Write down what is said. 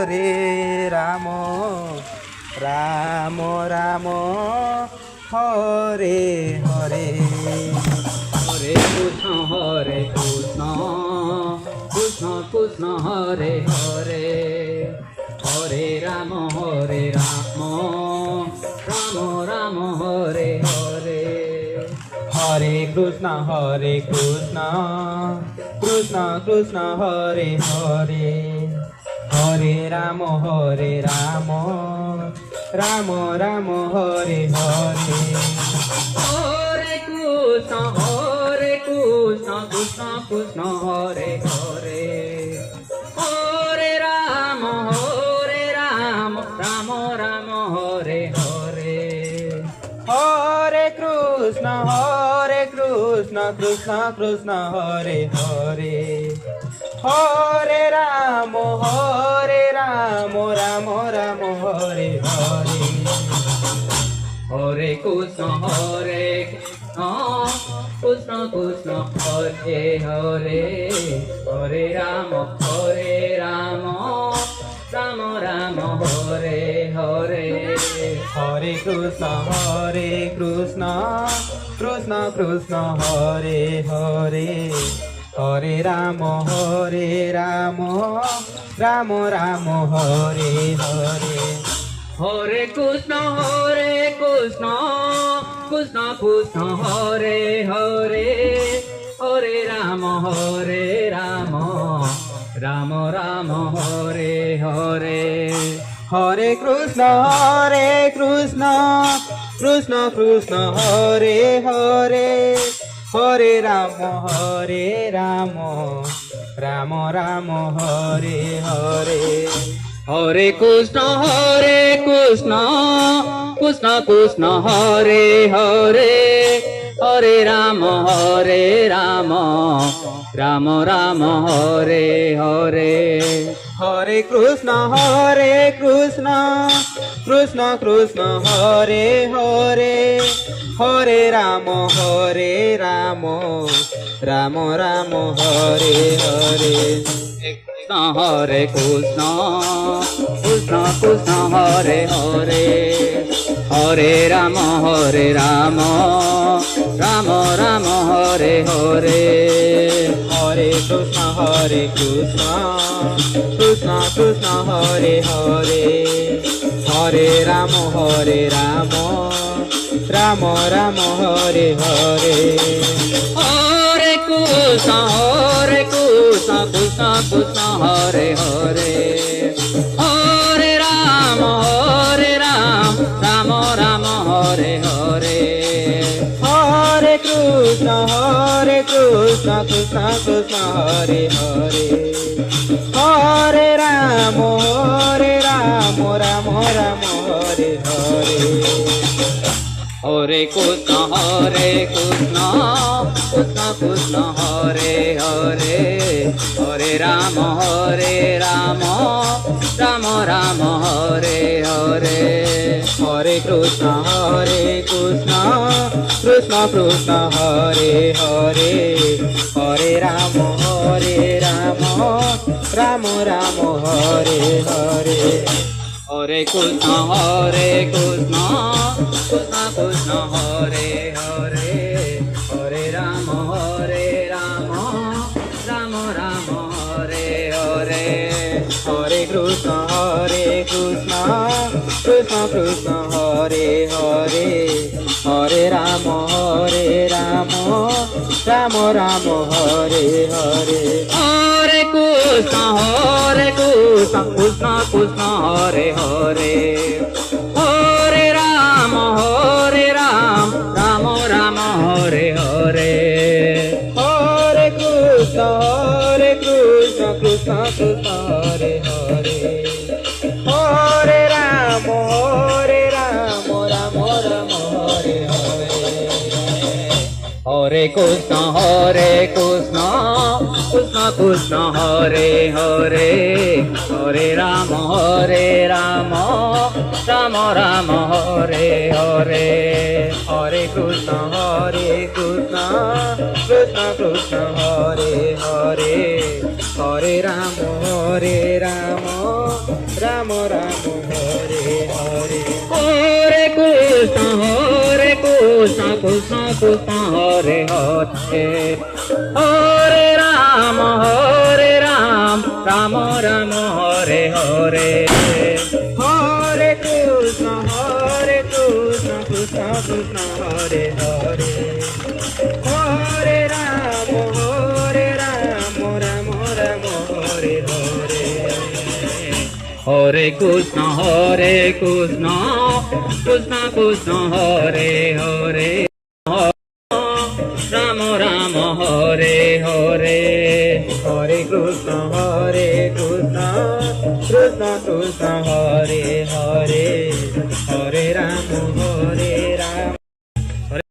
Hare Ram Ram Ram Hare Hare Hare Krishna Krishna Krishna Hare Hare Hare Ram Ram Ram Hare Hare Hare Krishna Krishna Krishna Hare Hare Hare Ram Ram Ram Hare Hare Hare Krishna Krishna Krishna Hare Hare Hare Ram Ram Ram Hare Hare Hare Krishna Krishna Krishna Hare Hare Hare Ram Ram Ram Hare Hare Hare Krishna Krishna Krishna Hare Hare Hare Ram Ram Ram Hare Hare Hare Krishna Krishna Krishna Hare Hare Hare Ram Ram Ram Hare Hare Hare Krishna Krishna Krishna Hare Hare Hare Ram Ram Ram Hare Hare Hare Krishna Krishna Krishna Hare Hare Hare Ram Ram Ram Hare Hare Hare Krishna Krishna Krishna Hare Hare Hare Ram Ram Ram Hare Hare Hare Krishna Krishna Krishna Hare Hare Hare Ram Ram Ram Hare Hare Hare Krishna Krishna Hare Hare Hare Ram Ram Ram Hare Hare Hare Krishna Krishna Hare Hare Hare Ram Ram Ram Hare Hare Hare Krishna Krishna Hare Hare Hare Ram Ram Hare Hare Hare Krishna Krishna Hare Hare Hare Ram Ram Ram Hare Hare Hare Krishna Krishna Hare Hare Hare Ram Ram Hare Hare Hare Krishna Krishna Hare Hare Hare Ram Ram Hare Hare Hare Krishna Krishna Hare Hare Hare Ram Ram Hare Hare Hare Krishna Krishna Hare Hare Hare Ram Ram Hare Hare Hare Krishna Krishna Hare Hare Hare Ram Ram Hare Hare Hare Krishna Krishna Hare Hare Hare Ram Ram Ram Hare Hare Hare Krishna Krishna Hare Hare Hare Ram Ram Hare Hare Hare Krishna Krishna Hare Hare Hare Ram Ramo Hare Hare Hare Krishna Krishna Krishna Hare Hare Hare Rama Rama Rama Hare Hare Hare Krishna Krishna Krishna Hare Hare Hare Ramo Ramo Ramo Hare Hare Hare Krishna Krishna Krishna Hare Hare Rama Rama Hare Hare Hare Krishna Krishna Krishna Hare